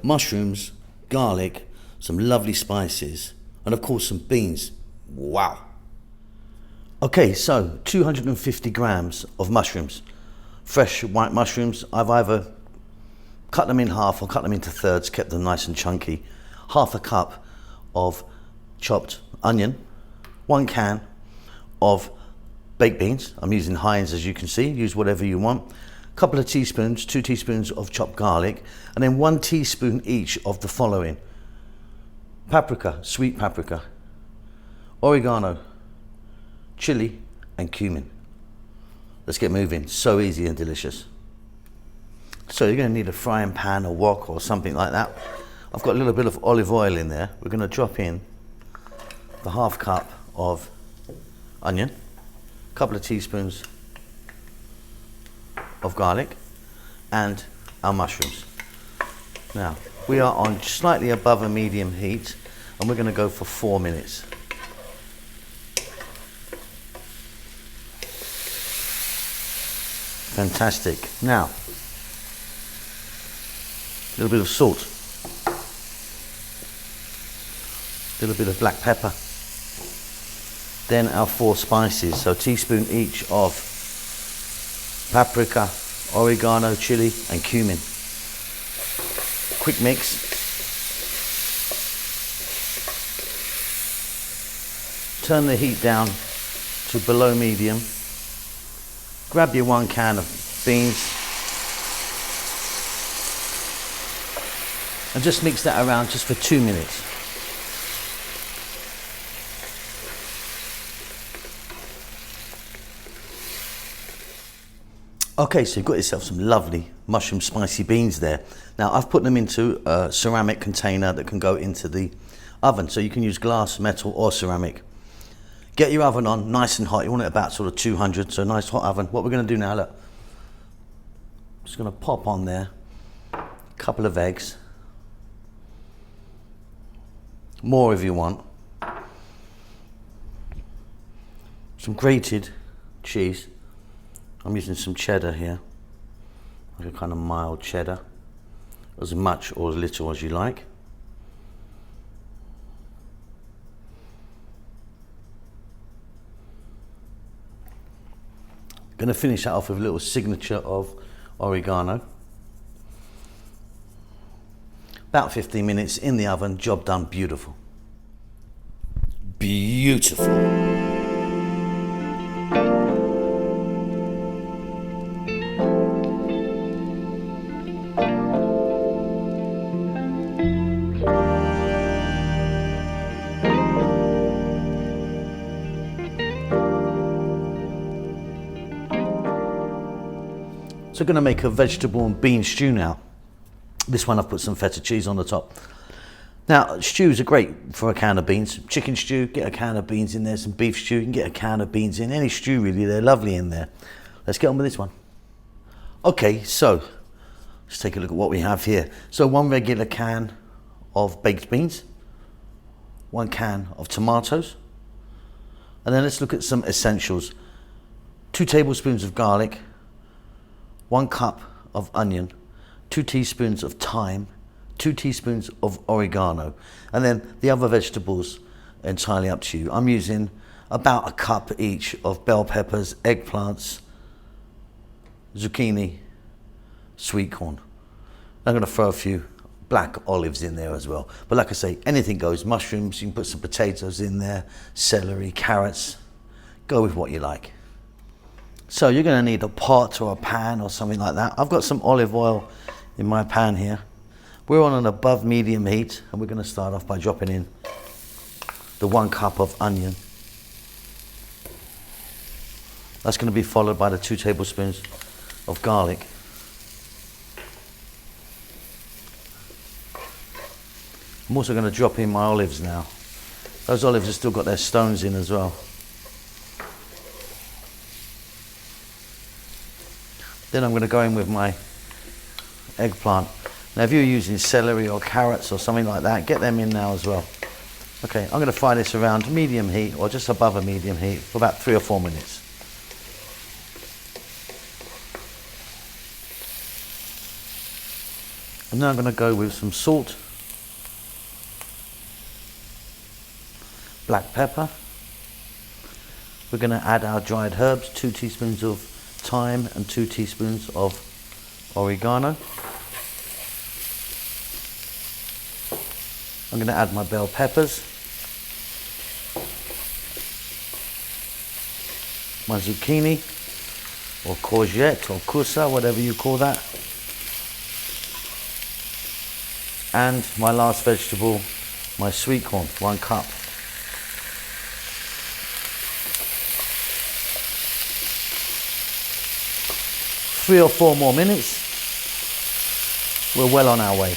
mushrooms, garlic, some lovely spices, and of course some beans. Wow. Okay, so 250 grams of mushrooms. Fresh white mushrooms. I've either cut them in half or cut them into thirds, kept them nice and chunky. Half a cup of chopped onion, 1 can of baked beans. I'm using Heinz, as you can see. Use whatever you want. A couple of teaspoons, 2 teaspoons of chopped garlic, and then 1 teaspoon each of the following: paprika, sweet paprika, oregano, chili, and cumin. Let's get moving. So easy and delicious. So you're going to need a frying pan or wok or something like that. I've got a little bit of olive oil in there. We're going to drop in the half cup of onion, a couple of teaspoons of garlic, and our mushrooms. Now, we are on slightly above a medium heat, and we're going to go for 4 minutes. Fantastic. Now, a little bit of salt, a little bit of black pepper, then our 4 spices, so a teaspoon each of paprika, oregano, chili, and cumin. Quick mix. Turn the heat down to below medium. Grab your 1 can of beans and just mix that around just for 2 minutes. Okay, so you've got yourself some lovely mushroom spicy beans there. Now I've put them into a ceramic container that can go into the oven, so you can use glass, metal, or ceramic. Get your oven on nice and hot. You want it about sort of 200, so a nice hot oven. What we're going to do now, look, just going to pop on there a couple of eggs, more if you want, some grated cheese. I'm using some cheddar here, like a kind of mild cheddar, as much or as little as you like. Going to finish that off with a little signature of oregano. About 15 minutes in the oven, job done, beautiful. Beautiful. So we're going to make a vegetable and bean stew now. This one I've put some feta cheese on the top. Now, stews are great for a can of beans. Chicken stew, get a can of beans in there. Some beef stew, you can get a can of beans in. Any stew really, they're lovely in there. Let's get on with this one. Okay, so let's take a look at what we have here. So 1 regular can of baked beans, 1 can of tomatoes, and then let's look at some essentials. 2 tablespoons of garlic, 1 cup of onion, 2 teaspoons of thyme, 2 teaspoons of oregano, and then the other vegetables entirely up to you. I'm using about a cup each of bell peppers, eggplants, zucchini, sweet corn. I'm going to throw a few black olives in there as well. But like I say, anything goes. Mushrooms, you can put some potatoes in there, celery, carrots. Go with what you like. So you're going to need a pot or a pan or something like that. I've got some olive oil in my pan here. We're on an above medium heat, and we're going to start off by dropping in the 1 cup of onion. That's going to be followed by the 2 tablespoons of garlic. I'm also going to drop in my olives now. Those olives have still got their stones in as well. Then I'm going to go in with my eggplant. Now if you're using celery or carrots or something like that, get them in now as well. Okay, I'm going to fry this around medium heat or just above a medium heat for about 3 or 4 minutes. And now I'm going to go with some salt, black pepper. We're going to add our dried herbs, 2 teaspoons of thyme and 2 teaspoons of oregano. I'm going to add my bell peppers, my zucchini or courgette or kusa, whatever you call that, and my last vegetable, my sweet corn, 1 cup. Three or 4 more minutes, we're well on our way.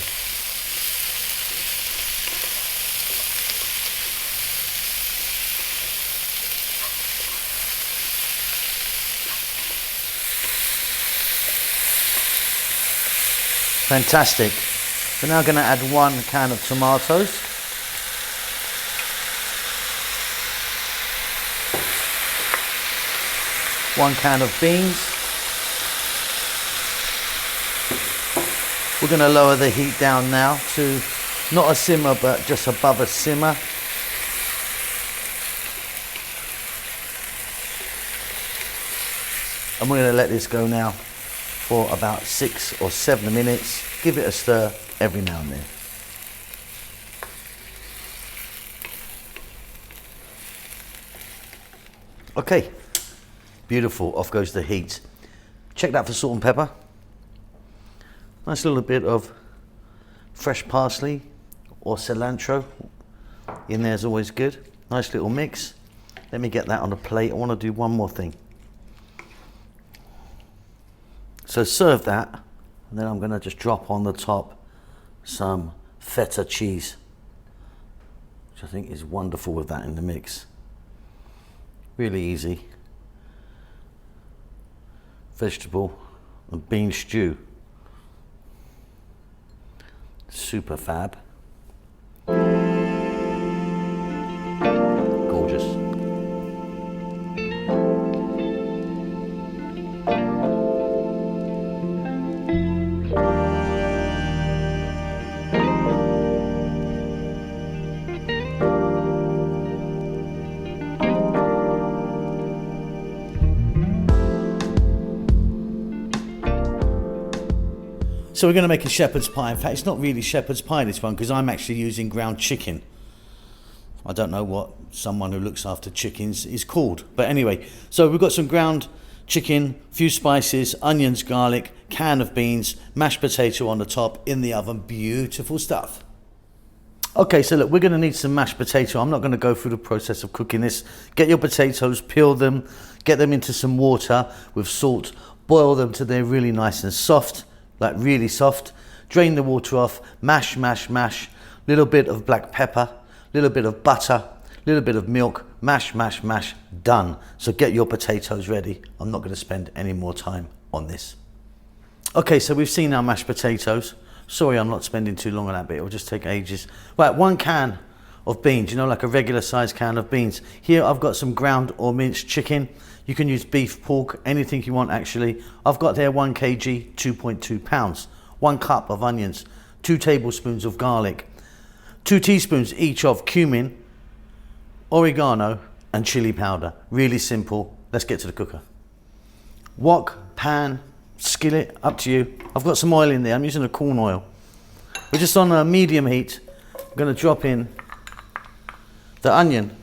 Fantastic. We're now going to add 1 can of tomatoes. One can of beans. We're going to lower the heat down now to not a simmer, but just above a simmer. And we're going to let this go now for about 6 or 7 minutes. Give it a stir every now and then. Okay, beautiful, off goes the heat. Check that for salt and pepper. Nice little bit of fresh parsley or cilantro in there is always good. Nice little mix. Let me get that on a plate. I want to do one more thing. So serve that, and then I'm going to just drop on the top some feta cheese, which I think is wonderful with that in the mix. Really easy. Vegetable and bean stew. Super fab. Gorgeous. So we're going to make a shepherd's pie. In fact, it's not really shepherd's pie, this one, because I'm actually using ground chicken. I don't know what someone who looks after chickens is called. But anyway, so we've got some ground chicken, few spices, onions, garlic, can of beans, mashed potato on the top, in the oven. Beautiful stuff. Okay, so look, we're going to need some mashed potato. I'm not going to go through the process of cooking this. Get your potatoes, peel them, get them into some water with salt, boil them till they're really nice and soft. Like really soft. Drain the water off, mash, mash, mash. Little bit of black pepper, little bit of butter, little bit of milk, mash, mash, mash, done. So get your potatoes ready. I'm not going to spend any more time on this. Okay, so we've seen our mashed potatoes. Sorry, I'm not spending too long on that bit. It'll just take ages. Right, 1 can of beans, you know, like a regular size can of beans. Here I've got some ground or minced chicken. You can use beef, pork, anything you want actually. I've got there 1 kg, 2.2 pounds. 1 cup of onions, 2 tablespoons of garlic, 2 teaspoons each of cumin, oregano and chili powder. Really simple. Let's get to the cooker. Wok, pan, skillet, up to you. I've got some oil in there. I'm using a corn oil. We're just on a medium heat. I'm going to drop in the onion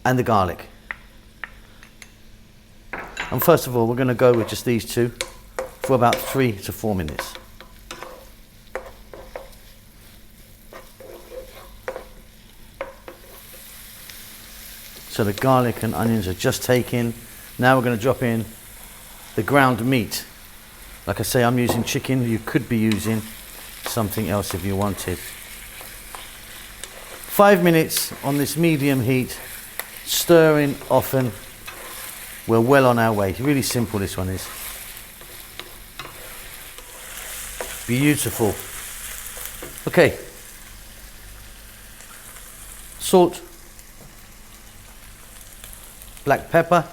and the garlic. And first of all, we're going to go with just these two for about 3 to 4 minutes. So the garlic and onions are just taken. Now we're going to drop in the ground meat. Like I say, I'm using chicken. You could be using something else if you wanted. 5 minutes on this medium heat, stirring often. We're well on our way. Really simple this one is. Beautiful. Okay. Salt. Black pepper.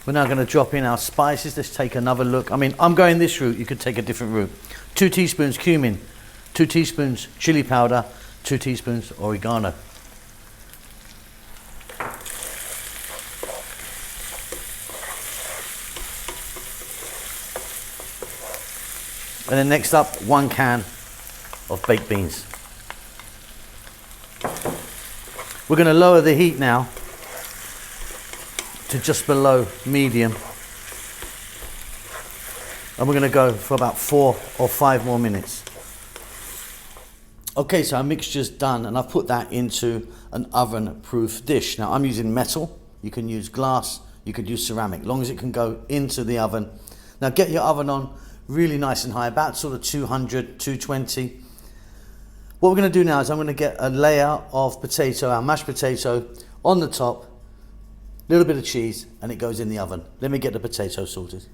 We're now going to drop in our spices. Let's take another look. I mean, I'm going this route. You could take a different route. 2 teaspoons cumin, 2 teaspoons chili powder, 2 teaspoons oregano. And then next up, 1 can of baked beans. We're going to lower the heat now to just below medium. And we're going to go for about 4 or 5 more minutes. Okay, so our mixture's done, and I've put that into an oven-proof dish. Now I'm using metal. You can use glass, you could use ceramic, as long as it can go into the oven. Now get your oven on really nice and high, about sort of 200, 220. What we're going to do now is I'm going to get a layer of potato, our mashed potato, on the top, a little bit of cheese, and it goes in the oven. Let me get the potato sorted.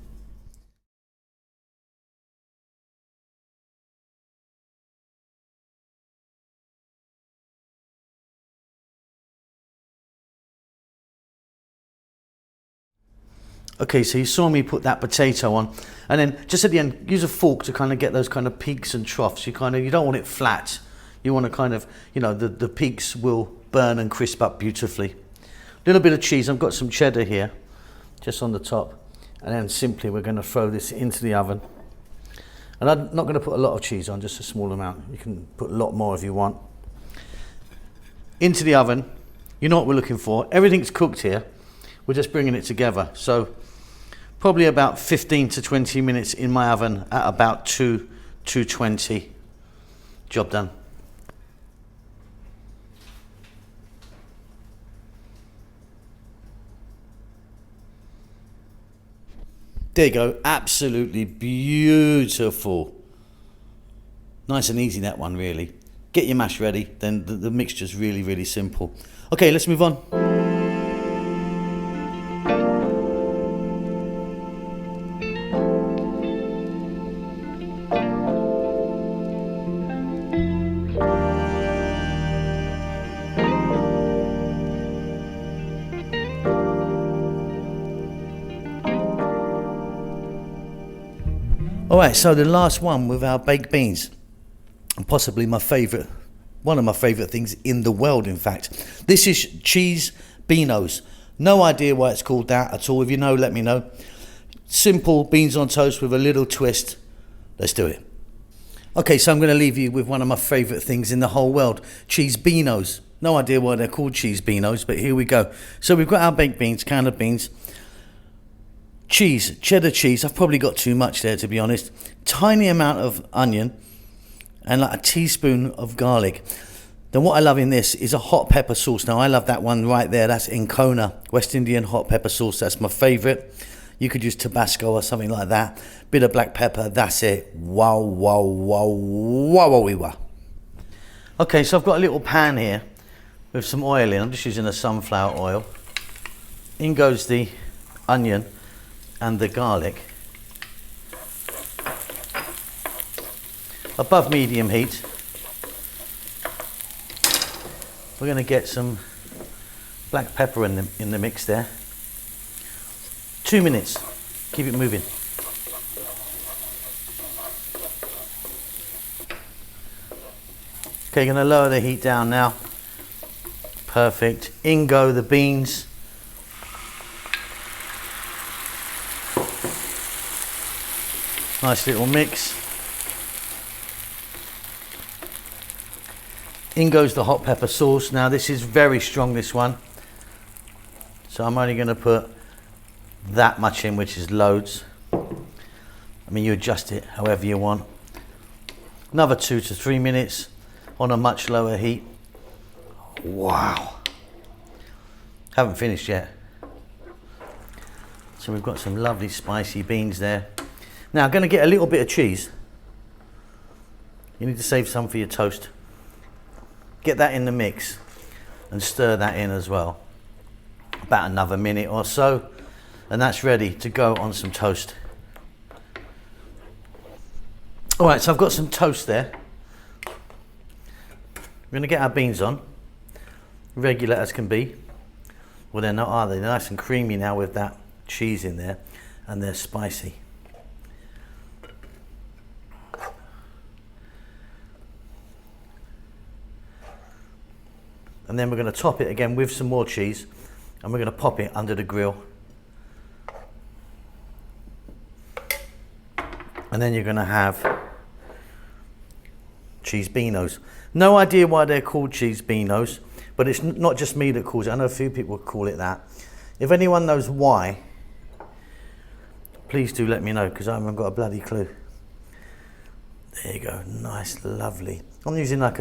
Okay, so you saw me put that potato on, and then just at the end, use a fork to kind of get those kind of peaks and troughs. You don't want it flat. You want to kind of, the peaks will burn and crisp up beautifully. A little bit of cheese. I've got some cheddar here, just on the top, and then simply we're going to throw this into the oven. And I'm not going to put a lot of cheese on, just a small amount. You can put a lot more if you want. Into the oven. You know what we're looking for. Everything's cooked here. We're just bringing it together. So probably about 15 to 20 minutes in my oven at about 220. Job done. There you go, absolutely beautiful. Nice and easy, that one, really. Get your mash ready, then the mixture's really, really simple. Okay, let's move on. All right, so the last one with our baked beans, and possibly my favorite, one of my favorite things in the world, in fact. This is cheese beanos. No idea why it's called that at all. If you know, let me know. Simple beans on toast with a little twist. Let's do it. Okay, so I'm going to leave you with one of my favorite things in the whole world, cheese beanos. No idea why they're called cheese beanos, but here we go. So we've got our baked beans, can of beans. Cheese, cheddar cheese. I've probably got too much there, to be honest. Tiny amount of onion and like a teaspoon of garlic. Then what I love in this is a hot pepper sauce. Now I love that one right there. That's Encona, West Indian hot pepper sauce. That's my favorite. You could use Tabasco or something like that. Bit of black pepper. That's it. Wow, wow, wow, wow, wow, wow. Okay, so I've got a little pan here with some oil in. I'm just using a sunflower oil. In goes the onion and the garlic. Above medium heat. We're going to get some black pepper in the mix there. 2 minutes. Keep it moving. Okay, going to lower the heat down now. Perfect. In go the beans. Nice little mix. In goes the hot pepper sauce. Now this is very strong, this one. So I'm only going to put that much in, which is loads. I mean, you adjust it however you want. Another 2 to 3 minutes on a much lower heat. Wow. Haven't finished yet. So we've got some lovely spicy beans there. Now I'm going to get a little bit of cheese. You need to save some for your toast. Get that in the mix and stir that in as well. About another minute or so, and that's ready to go on some toast. All right, so I've got some toast there. We're going to get our beans on, regular as can be. Well, they're not, are they? They're nice and creamy now with that cheese in there, and they're spicy. And then we're going to top it again with some more cheese, and we're going to pop it under the grill. And then you're going to have cheese beanos. No idea why they're called cheese beanos, but it's not just me that calls it. I know a few people call it that. If anyone knows why, please do let me know, because I haven't got a bloody clue. There you go, nice, lovely. I'm using like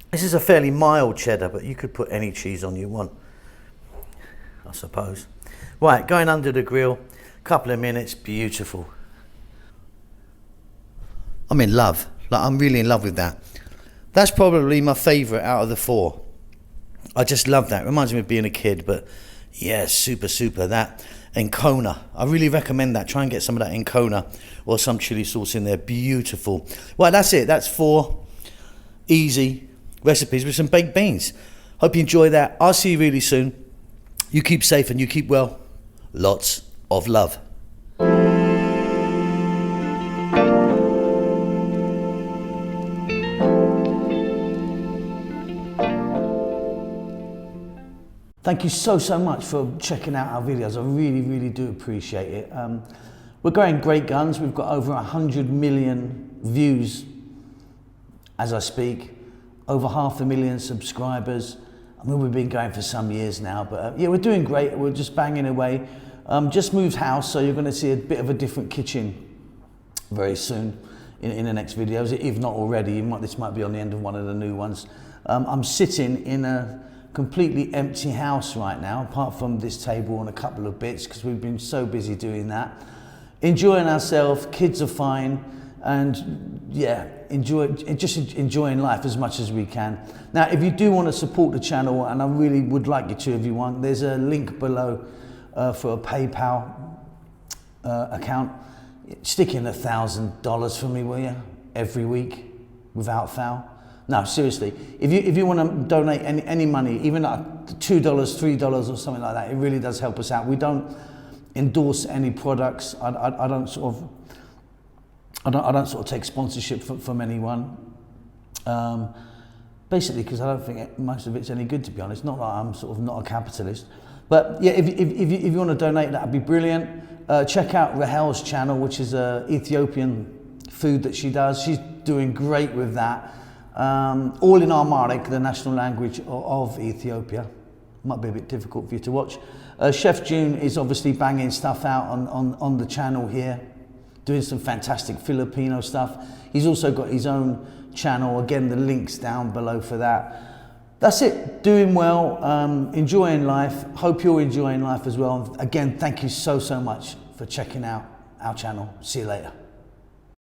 this is a fairly mild cheddar, but you could put any cheese on you want, I suppose. Right, going under the grill, couple of minutes, beautiful. I'm in love, like I'm really in love with that. That's probably my favorite out of the 4. I just love that. It reminds me of being a kid, but yeah, super, super. That Encona, I really recommend that. Try and get some of that Encona or some chili sauce in there. Beautiful. Well, that's it. That's 4 easy recipes with some baked beans. Hope you enjoy that. I'll see you really soon. You keep safe and you keep well. Lots of love. Thank you so much for checking out our videos. I really do appreciate it. We're going great guns. We've got over 100 million views as I speak, over 500,000 subscribers. I mean, we've been going for some years now, but yeah, we're doing great. We're just banging away. Just moved house, so you're going to see a bit of a different kitchen very soon in the next videos, if not already. This might be on the end of one of the new ones. I'm sitting in a completely empty house right now, apart from this table and a couple of bits, because we've been so busy doing that. Enjoying ourselves, kids are fine, and yeah, enjoying life as much as we can. Now, if you do want to support the channel, and I really would like you to if you want, there's a link below for a PayPal account. Stick in $1,000 for me, will you? Every week, without fail. No, seriously, if you want to donate any money, even like $2, $3 or something like that, it really does help us out. We don't endorse any products. I don't sort of take sponsorship from anyone. Basically, because I don't think most of it's any good, to be honest. Not that I'm sort of not a capitalist, but yeah, if you want to donate, that'd be brilliant. Check out Rahel's channel, which is Ethiopian food that she does. She's doing great with that. All in Amharic, the national language of Ethiopia. Might be a bit difficult for you to watch. Chef June is obviously banging stuff out on the channel here, doing some fantastic Filipino stuff. He's also got his own channel. Again, the link's down below for that. That's it. Doing well, enjoying life. Hope you're enjoying life as well. Again, thank you so much for checking out our channel. See you later.